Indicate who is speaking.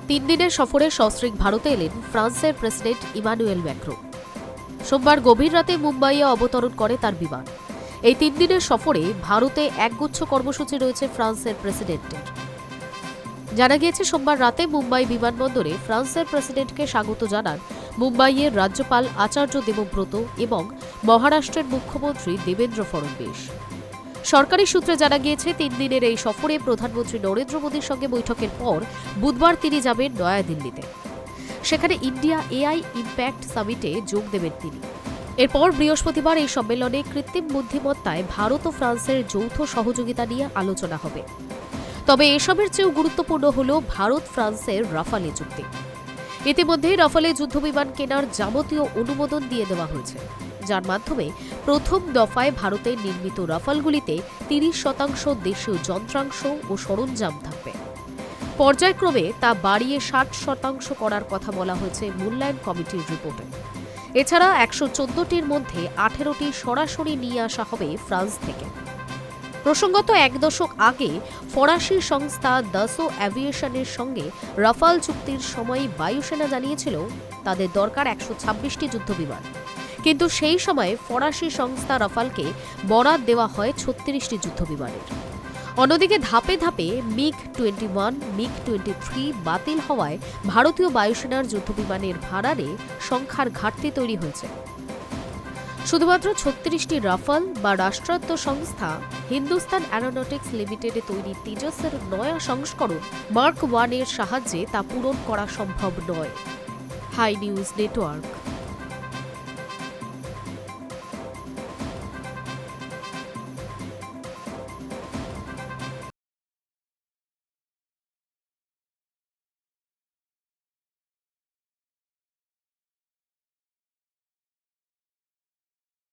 Speaker 1: তিন দিনের সফরে সস্ত্রীক ভারতে এলেন ফ্রান্সের প্রেসিডেন্ট ইমানুয়েল ম্যাক্রো। সোমবার গভীর রাতে মুম্বাইয়ে অবতরণ করে তার বিমান। এই 3 দিনের সফরে ভারতে একগুচ্ছ কর্মসূচি রয়েছে ফ্রান্সের প্রেসিডেন্টের। জানা গিয়েছে, সোমবার রাতে মুম্বাই বিমানবন্দরে ফ্রান্সের প্রেসিডেন্টকে স্বাগত জানান মুম্বাইয়ের রাজ্যপাল আচার্য দেবব্রত এবং মহারাষ্ট্রের মুখ্যমন্ত্রী দেবেন্দ্র ফড়নবিস। সরকারি সূত্রে জানা গিয়েছে, 3 দিনের এই সফরে প্রধানমন্ত্রী নরেন্দ্র মোদীর সঙ্গে বৈঠকের পর বুধবার তিনি যাবেন নয়াদিল্লিতে। সেখানে ইন্ডিয়া এআই ইম্প্যাক্ট সামিটে যোগ দেবেন তিনি। এরপর বৃহস্পতিবার এই সম্মেলনে কৃত্রিম বুদ্ধিমত্তায় ভারত ও ফ্রান্সের যৌথ সহযোগিতা নিয়ে আলোচনা হবে। তবে এসবের চেয়েও গুরুত্বপূর্ণ হল ভারত ফ্রান্সের রাফালে চুক্তি। ইতিমধ্যেই রাফালে যুদ্ধবিমান কেনার যাবতীয় অনুমোদন দিয়ে দেওয়া হয়েছে, যার মাধ্যমে প্রথম দফায় ভারতের নির্মিত রাফালগুলিতে 30% দেশীয় যন্ত্রাংশ ও সরঞ্জাম থাকবে। পর্যায়ক্রমে তা বাড়িয়ে 60% করার কথা বলা হয়েছে মূল্যায়ন কমিটির রিপোর্টে। এছাড়া 114টির মধ্যে 18টি সরাসরি নিয়ে আসা হবে ফ্রান্স থেকে। প্রসঙ্গত, 1 দশক আগে ফরাসি সংস্থা দাসো অ্যাভিয়েশনের সঙ্গে রাফাল চুক্তির সময় বায়ুসেনা জানিয়েছিল তাদের দরকার 126টি যুদ্ধবিমান, কিন্তু সেই সময় ফরাসি সংস্থা রাফালকে বরাদ দেওয়া হয় 36টি যুদ্ধবিমানের। অন্যদিকে ধাপে ধাপে মিগ-21, মিগ-23 বাতিল হওয়ায় ভারতীয় বায়ুসেনার যুদ্ধবিমানের ভাড়ারে সংখ্যার ঘাটতি তৈরি হয়েছে। শুধুমাত্র 36টি রাফাল বা রাষ্ট্রায়ত্ত সংস্থা হিন্দুস্তান অ্যারোনটিক্স লিমিটেডে তৈরি তেজসের নয়া সংস্করণ মার্ক 1 এর সাহায্যে তা পূরণ করা সম্ভব নয়। Hi news network.